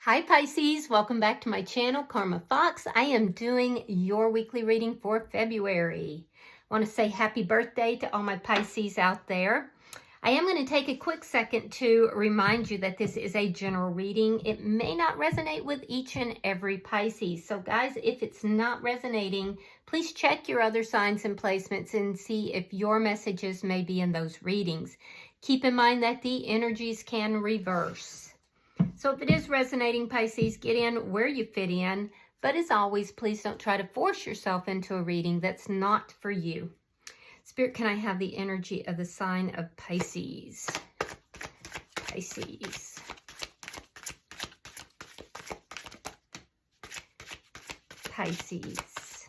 Hi Pisces, welcome back to my channel, Karma Fox. I am doing your weekly reading for February. I want to say happy birthday to all my Pisces out there. I am going to take a quick second to remind you that this is a general reading. It may not resonate with each and every Pisces. So guys, if it's not resonating, please check your other signs and placements and see if your messages may be in those readings. Keep in mind that the energies can reverse. So if it is resonating, Pisces, get in where you fit in. But as always, please don't try to force yourself into a reading that's not for you. Spirit, can I have the energy of the sign of Pisces? Pisces. Pisces.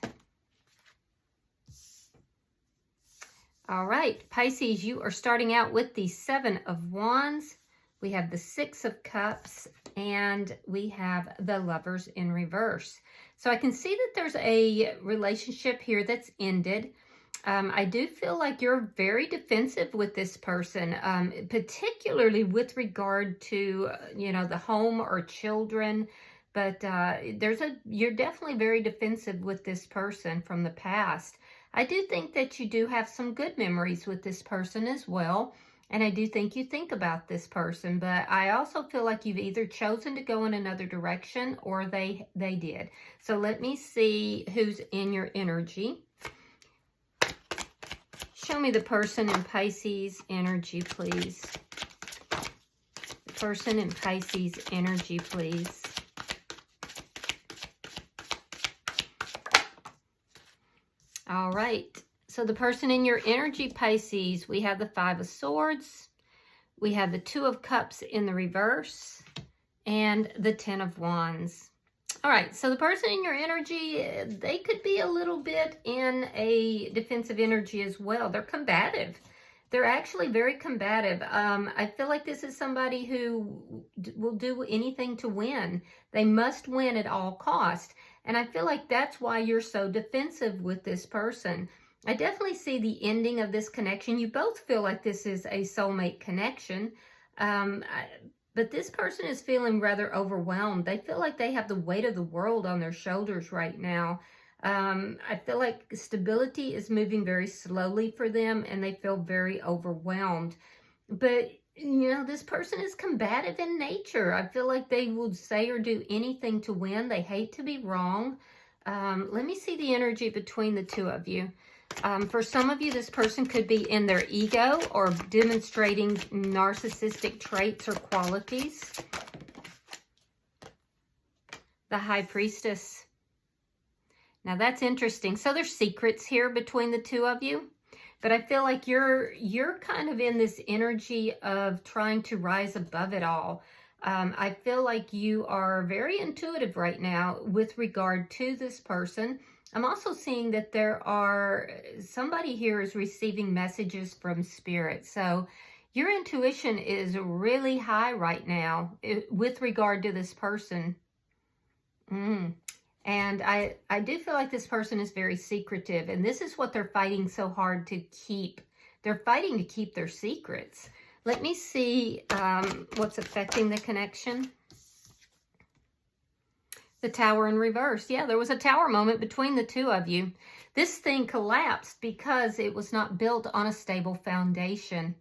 All right, Pisces, you are starting out with the Seven of Wands. We have the Six of Cups, and we have the Lovers in reverse. So I can see that there's a relationship here that's ended. I do feel like you're very defensive with this person, particularly with regard to, the home or children. But you're definitely very defensive with this person from the past. I do think that you do have some good memories with this person as well. And I do think you think about this person, but I also feel like you've either chosen to go in another direction or they did. So let me see who's in your energy. Show me the person in Pisces energy, please. The person in Pisces energy, please. All right. So the person in your energy, Pisces, we have the Five of Swords, we have the Two of Cups in the reverse, and the Ten of Wands. All right, so the person in your energy, they could be a little bit in a defensive energy as well. They're combative. They're actually very combative. I feel like this is somebody who will do anything to win. They must win at all costs. And I feel like that's why you're so defensive with this person. I definitely see the ending of this connection. You both feel like this is a soulmate connection, but this person is feeling rather overwhelmed. They feel like they have the weight of the world on their shoulders right now. I feel like stability is moving very slowly for them, and they feel very overwhelmed. But, this person is combative in nature. I feel like they will say or do anything to win. They hate to be wrong. Let me see the energy between the two of you. For some of you, this person could be in their ego or demonstrating narcissistic traits or qualities. The High Priestess. Now that's interesting. So there's secrets here between the two of you, but I feel like you're kind of in this energy of trying to rise above it all. I feel like you are very intuitive right now with regard to this person. I'm also seeing that somebody here is receiving messages from Spirit. So your intuition is really high right now with regard to this person. And I do feel like this person is very secretive, and this is what they're fighting so hard to keep. They're fighting to keep their secrets. Let me see what's affecting the connection. The Tower in reverse. Yeah, there was a tower moment between the two of you. This thing collapsed because it was not built on a stable foundation.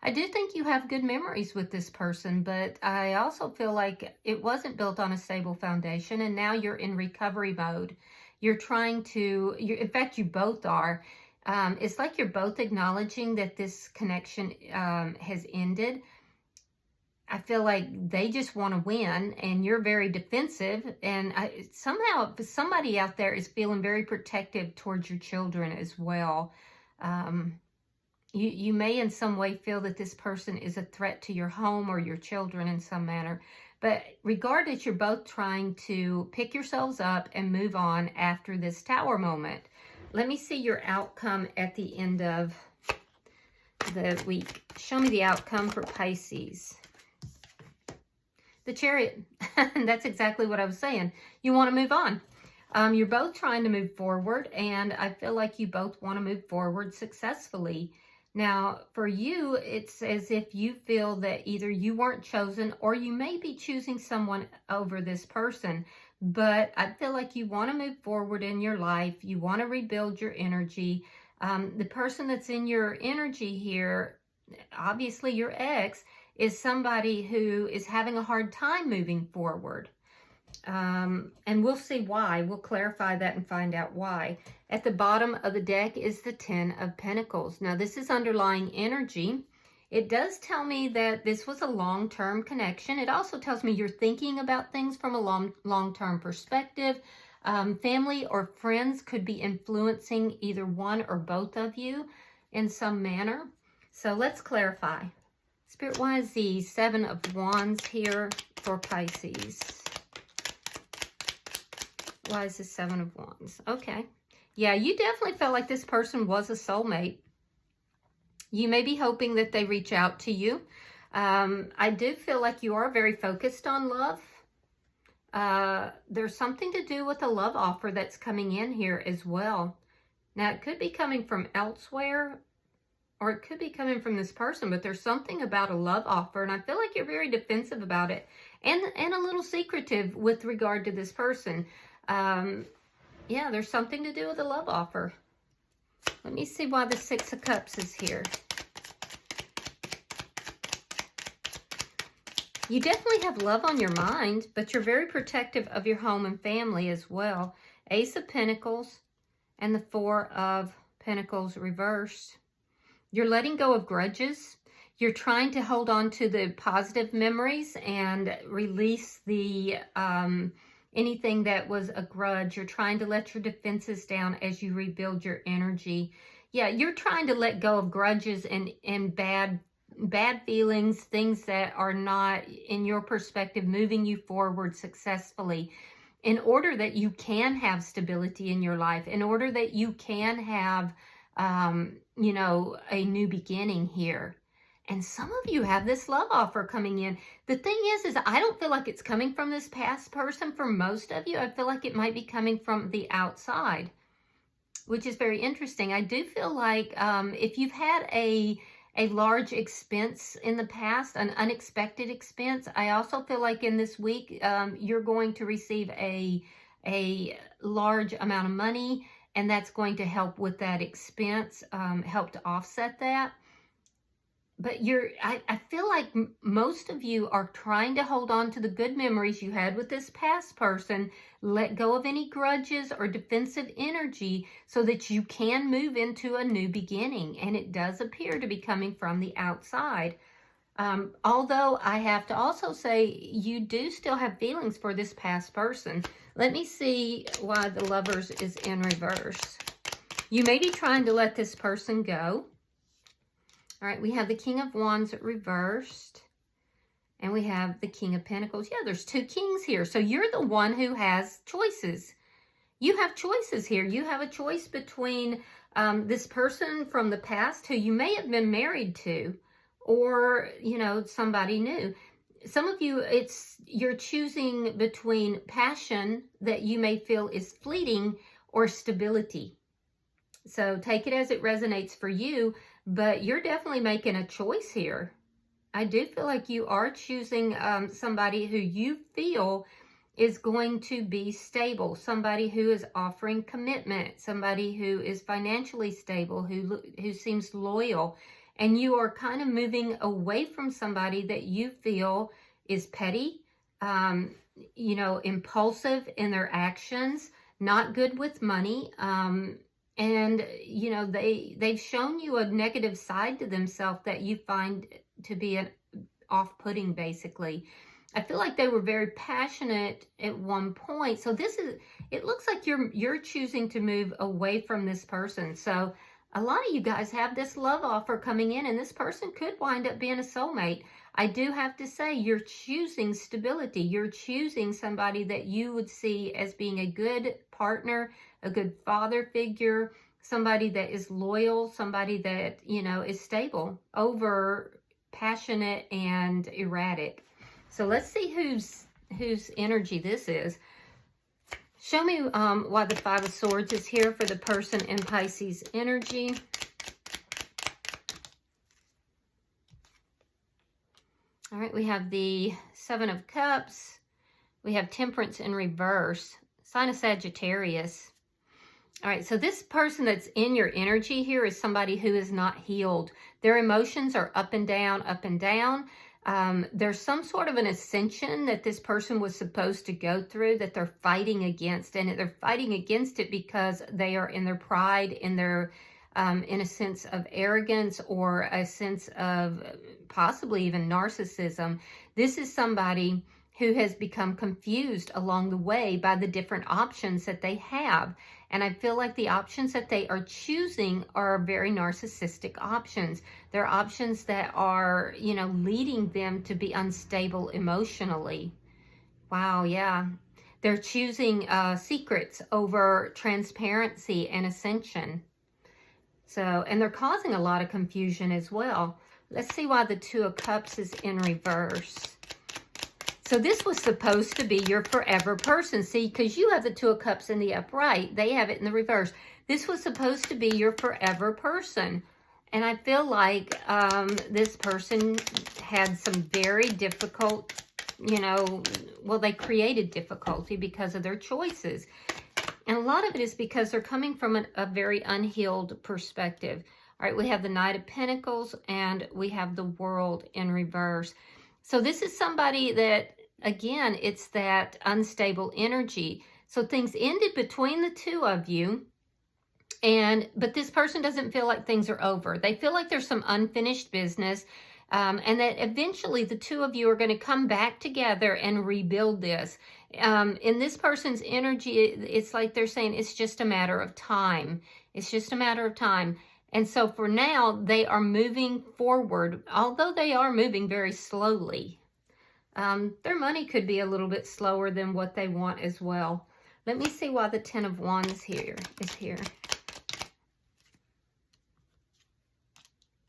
I do think you have good memories with this person, but I also feel like it wasn't built on a stable foundation, and now you're in recovery mode. You're trying to, in fact, you both are. It's like you're both acknowledging that this connection has ended. I feel like they just want to win, and you're very defensive. And somehow somebody out there is feeling very protective towards your children as well. You may in some way feel that this person is a threat to your home or your children in some manner. But regardless, you're both trying to pick yourselves up and move on after this tower moment. Let me see your outcome at the end of the week. Show me the outcome for Pisces. The Chariot. That's exactly what I was saying. You want to move on. You're both trying to move forward, and I feel like you both want to move forward successfully. Now, for you, it's as if you feel that either you weren't chosen or you may be choosing someone over this person. But I feel like you want to move forward in your life. You want to rebuild your energy. The person that's in your energy here, obviously your ex, is somebody who is having a hard time moving forward. And we'll see why. We'll clarify that and find out why. At the bottom of the deck is the Ten of Pentacles. Now, this is underlying energy. It does tell me that this was a long-term connection. It also tells me you're thinking about things from a long-term perspective. Family or friends could be influencing either one or both of you in some manner. So let's clarify. Spirit, why is the Seven of Wands here for Pisces? Why is the Seven of Wands? Okay. Yeah, you definitely felt like this person was a soulmate. You may be hoping that they reach out to you. I do feel like you are very focused on love. There's something to do with a love offer that's coming in here as well. Now, it could be coming from elsewhere, or it could be coming from this person, but there's something about a love offer, and I feel like you're very defensive about it, and a little secretive with regard to this person. Yeah, there's something to do with a love offer. Let me see why the Six of Cups is here. You definitely have love on your mind, but you're very protective of your home and family as well. Ace of Pentacles and the Four of Pentacles reversed. You're letting go of grudges. You're trying to hold on to the positive memories and release the anything that was a grudge. You're trying to let your defenses down as you rebuild your energy. Yeah, you're trying to let go of grudges and bad feelings, things that are not, in your perspective, moving you forward successfully, in order that you can have stability in your life, in order that you can have, you know, a new beginning here. And some of you have this love offer coming in. The thing is I don't feel like it's coming from this past person for most of you. I feel like it might be coming from the outside, which is very interesting. I do feel like if you've had a large expense in the past, an unexpected expense, I also feel like in this week you're going to receive a large amount of money, and that's going to help with that expense, help to offset that. But I feel like most of you are trying to hold on to the good memories you had with this past person, let go of any grudges or defensive energy so that you can move into a new beginning. And it does appear to be coming from the outside. Although I have to also say you do still have feelings for this past person. Let me see why the Lovers is in reverse. You may be trying to let this person go. All right, we have the King of Wands reversed, and we have the King of Pentacles. Yeah, there's two kings here. So you're the one who has choices. You have choices here. You have a choice between this person from the past who you may have been married to, or, you know, somebody new. Some of you, you're choosing between passion that you may feel is fleeting or stability. So take it as it resonates for you. But you're definitely making a choice here. I do feel like you are choosing somebody who you feel is going to be stable, somebody who is offering commitment, somebody who is financially stable, who seems loyal. And you are kind of moving away from somebody that you feel is petty, you know, impulsive in their actions, not good with money, and, you know, they've shown you a negative side to themselves that you find to be an off-putting, basically. I feel like they were very passionate at one point. So it looks like you're choosing to move away from this person. So a lot of you guys have this love offer coming in, and this person could wind up being a soulmate. I do have to say, you're choosing stability. You're choosing somebody that you would see as being a good partner, a good father figure, somebody that is loyal, somebody that, you know, is stable over passionate and erratic. So let's see whose energy this is. Show me why the Five of Swords is here for the person in Pisces energy. All right, we have the Seven of Cups. We have Temperance in reverse. Sign of Sagittarius. All right, so this person that's in your energy here is somebody who is not healed. Their emotions are up and down, up and down. There's some sort of an ascension that this person was supposed to go through that they're fighting against. And they're fighting against it because they are in their pride, in their, in a sense of arrogance or a sense of possibly even narcissism. This is somebody who has become confused along the way by the different options that they have. And I feel like the options that they are choosing are very narcissistic options. They're options that are, you know, leading them to be unstable emotionally. Wow, yeah. They're choosing secrets over transparency and ascension. So, and they're causing a lot of confusion as well. Let's see why the Two of Cups is in reverse. So this was supposed to be your forever person. See, because you have the Two of Cups in the upright. They have it in the reverse. This was supposed to be your forever person. And I feel like this person had some very difficult, you know, well, they created difficulty because of their choices. And a lot of it is because they're coming from a very unhealed perspective. All right, we have the Knight of Pentacles and we have the World in reverse. So this is somebody that, again, it's that unstable energy. So things ended between the two of you, but this person doesn't feel like things are over. They feel like there's some unfinished business, and that eventually the two of you are going to come back together and rebuild this. In this person's energy, it's like they're saying it's just a matter of time. It's just a matter of time. And so for now, they are moving forward, although they are moving very slowly. Their money could be a little bit slower than what they want as well. Let me see why the Ten of Wands is here.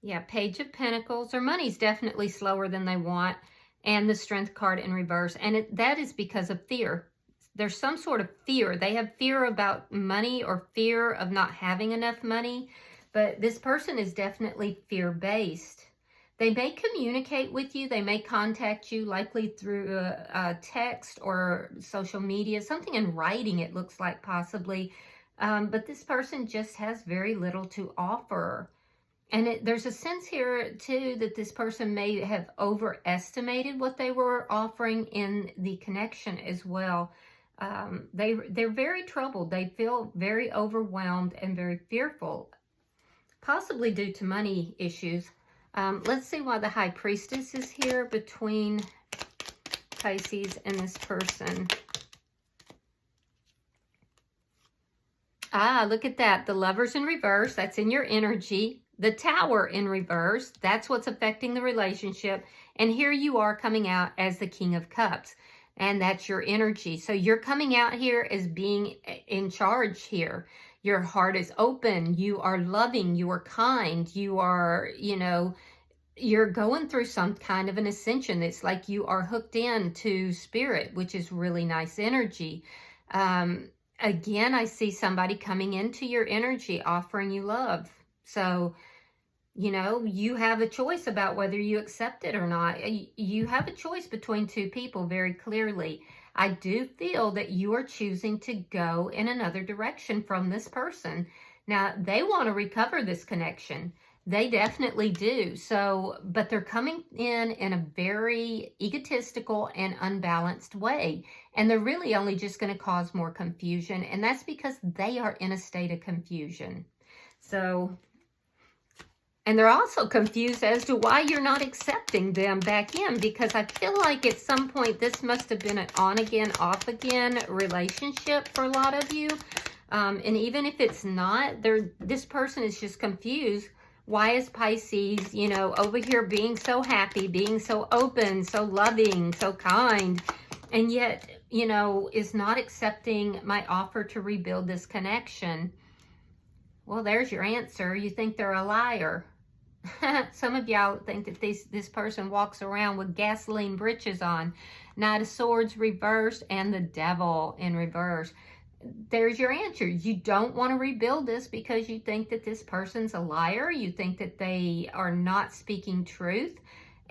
Yeah, Page of Pentacles. Their money's definitely slower than they want. And the Strength card in reverse. And that is because of fear. There's some sort of fear. They have fear about money or fear of not having enough money. But this person is definitely fear-based. They may communicate with you. They may contact you, likely through a text or social media, something in writing, it looks like possibly. But this person just has very little to offer. And there's a sense here, too, that this person may have overestimated what they were offering in the connection as well. They're very troubled. They feel very overwhelmed and very fearful, possibly due to money issues. Let's see why the High Priestess is here between Pisces and this person. Ah, look at that. The Lovers in reverse, that's in your energy. The Tower in reverse, that's what's affecting the relationship. And here you are coming out as the King of Cups. And that's your energy. So you're coming out here as being in charge here. Your heart is open. You are loving. You are kind. You are, you know, you're going through some kind of an ascension. It's like you are hooked in to spirit, which is really nice energy. Again, I see somebody coming into your energy, offering you love. So, you know, you have a choice about whether you accept it or not. You have a choice between two people very clearly. I do feel that you are choosing to go in another direction from this person. Now, they want to recover this connection. They definitely do. So, but they're coming in a very egotistical and unbalanced way. And they're really only just going to cause more confusion. And that's because they are in a state of confusion. So, and they're also confused as to why you're not accepting them back in, because I feel like at some point this must have been an on-again, off-again relationship for a lot of you. And even if it's not, this person is just confused. Why is Pisces, you know, over here being so happy, being so open, so loving, so kind, and yet, you know, is not accepting my offer to rebuild this connection? Well, there's your answer. You think they're a liar. Some of y'all think that this person walks around with gasoline breeches on. Knight of Swords reversed and the Devil in reverse. There's your answer. You don't want to rebuild this because you think that this person's a liar. You think that they are not speaking truth.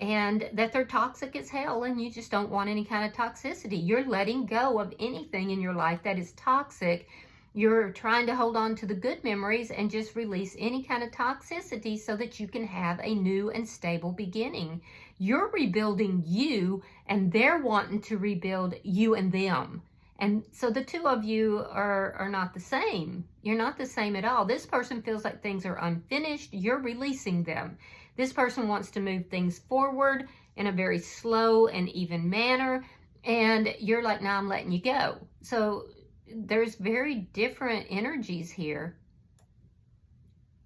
and that they're toxic as hell, and you just don't want any kind of toxicity. You're letting go of anything in your life that is toxic. You're trying to hold on to the good memories and just release any kind of toxicity so that you can have a new and stable beginning. You're rebuilding you, and they're wanting to rebuild you and them. And so the two of you are not the same. You're not the same at all. This person feels like things are unfinished. You're releasing them. This person wants to move things forward in a very slow and even manner. And you're like, nah, I'm letting you go. So there's very different energies here.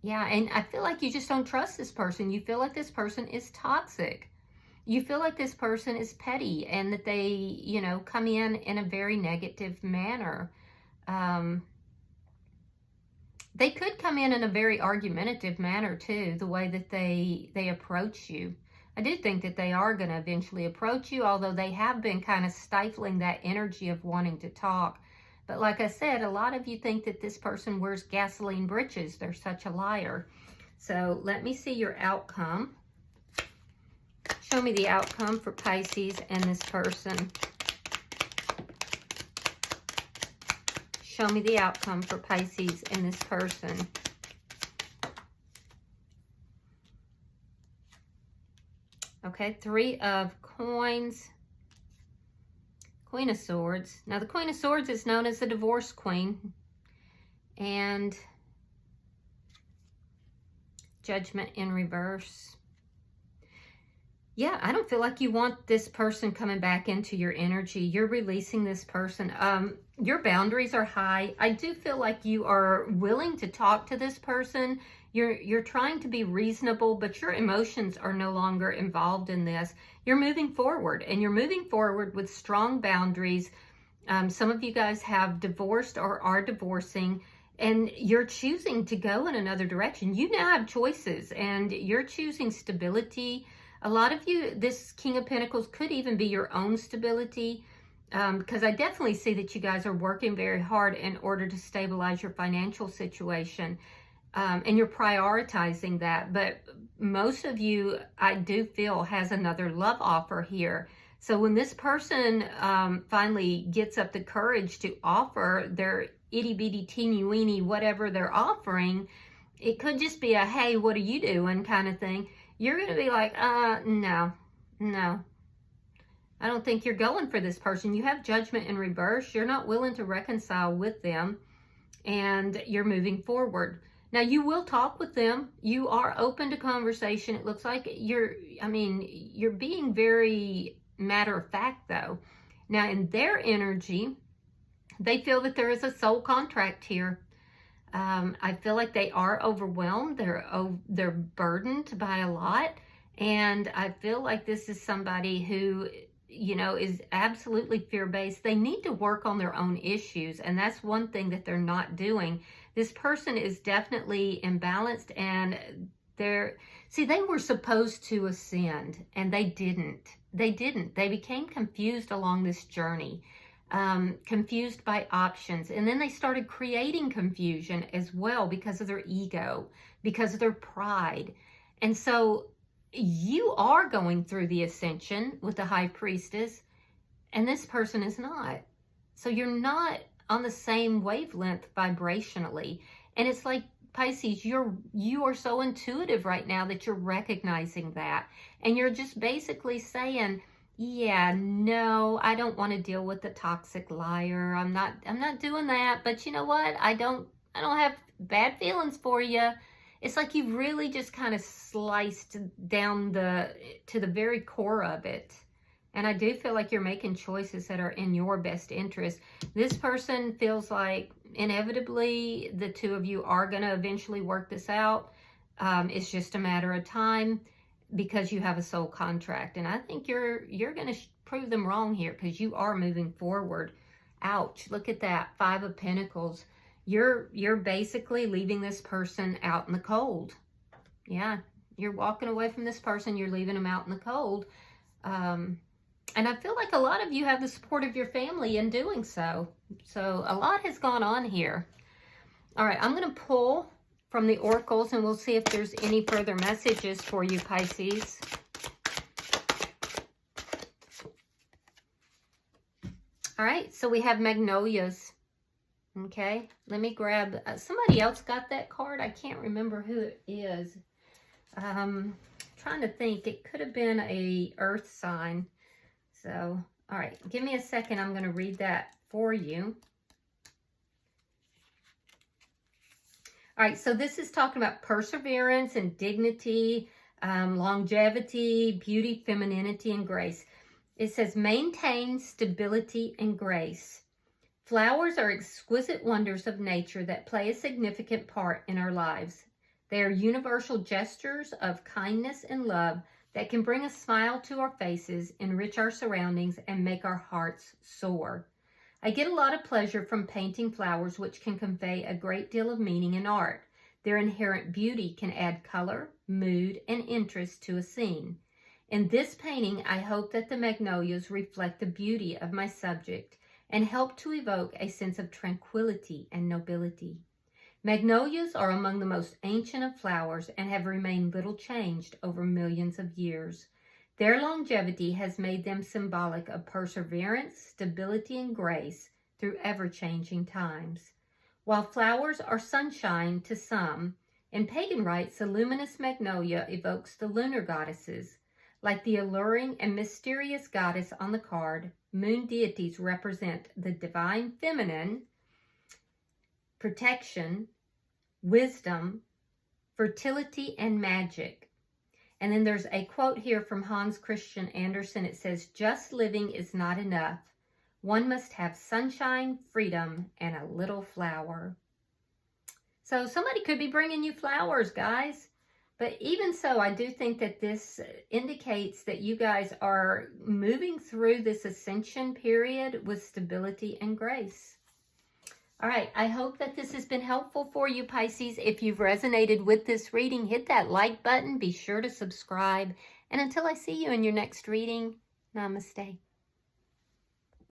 Yeah, and I feel like you just don't trust this person. You feel like this person is toxic. You feel like this person is petty and that they, you know, come in a very negative manner. They could come in a very argumentative manner too, the way that they approach you. I do think that they are going to eventually approach you, although they have been kind of stifling that energy of wanting to talk. But like I said, a lot of you think that this person wears gasoline breeches. They're such a liar. So let me see your outcome. Show me the outcome for Pisces and this person. Show me the outcome for Pisces and this person. Okay, 3 of Coins. Queen of Swords. Now, the Queen of Swords is known as the divorce queen. And Judgment in reverse. Yeah, I don't feel like you want this person coming back into your energy. You're releasing this person. Your boundaries are high. I do feel like you are willing to talk to this person. You're trying to be reasonable, but your emotions are no longer involved in this. You're moving forward, and you're moving forward with strong boundaries. Some of you guys have divorced or are divorcing, and you're choosing to go in another direction. You now have choices, and you're choosing stability. A lot of you, this King of Pentacles could even be your own stability, because I definitely see that you guys are working very hard in order to stabilize your financial situation, and you're prioritizing that. But most of you, I do feel, has another love offer here. So when this person finally gets up the courage to offer their itty-bitty, teeny-weeny, whatever they're offering, it could just be a, hey, what are you doing kind of thing. You're going to be like, no. I don't think you're going for this person. You have Judgment in reverse. You're not willing to reconcile with them, and you're moving forward. Now, you will talk with them. You are open to conversation. It looks like you're being very matter of fact, though. Now, in their energy, they feel that there is a soul contract here. I feel like they are overwhelmed. They're burdened by a lot. And I feel like this is somebody who, you know, is absolutely fear-based. They need to work on their own issues. And that's one thing that they're not doing. This person is definitely imbalanced, and they were supposed to ascend, and they didn't. They became confused along this journey. Confused by options, and then they started creating confusion as well because of their ego, because of their pride. And so you are going through the ascension with the High Priestess, and this person is not. So you're not on the same wavelength vibrationally. And it's like, Pisces, you are so intuitive right now that you're recognizing that, and you're just basically saying, yeah, no, I don't want to deal with the toxic liar. I'm not doing that. But you know what? I don't have bad feelings for you. It's like you've really just kind of sliced down to the very core of it. And I do feel like you're making choices that are in your best interest. This person feels like inevitably the two of you are going to eventually work this out. It's just a matter of time, because you have a soul contract. And I think you're going to prove them wrong here, because you are moving forward. Ouch, look at that, 5 of Pentacles. You're basically leaving this person out in the cold. Yeah, you're walking away from this person. You're leaving them out in the cold. And I feel like a lot of you have the support of your family in doing so. So a lot has gone on here. All right, I'm going to pull from the oracles, and we'll see if there's any further messages for you, Pisces. All right, so we have magnolias. Okay, let me grab, somebody else got that card. I can't remember who it is. Trying to think, it could have been a earth sign. So, all right, give me a second. I'm going to read that for you. All right, so this is talking about perseverance and dignity, longevity, beauty, femininity, and grace. It says, maintain stability and grace. Flowers are exquisite wonders of nature that play a significant part in our lives. They are universal gestures of kindness and love that can bring a smile to our faces, enrich our surroundings, and make our hearts soar. I get a lot of pleasure from painting flowers, which can convey a great deal of meaning in art. Their inherent beauty can add color, mood, and interest to a scene. In this painting, I hope that the magnolias reflect the beauty of my subject and help to evoke a sense of tranquility and nobility. Magnolias are among the most ancient of flowers and have remained little changed over millions of years. Their longevity has made them symbolic of perseverance, stability, and grace through ever-changing times. While flowers are sunshine to some, in pagan rites, the luminous magnolia evokes the lunar goddesses. Like the alluring and mysterious goddess on the card, moon deities represent the divine feminine, protection, wisdom, fertility, and magic. And then there's a quote here from Hans Christian Andersen. It says, just living is not enough. One must have sunshine, freedom, and a little flower. So somebody could be bringing you flowers, guys. But even so, I do think that this indicates that you guys are moving through this ascension period with stability and grace. All right, I hope that this has been helpful for you, Pisces. If you've resonated with this reading, hit that like button. Be sure to subscribe. And until I see you in your next reading, namaste.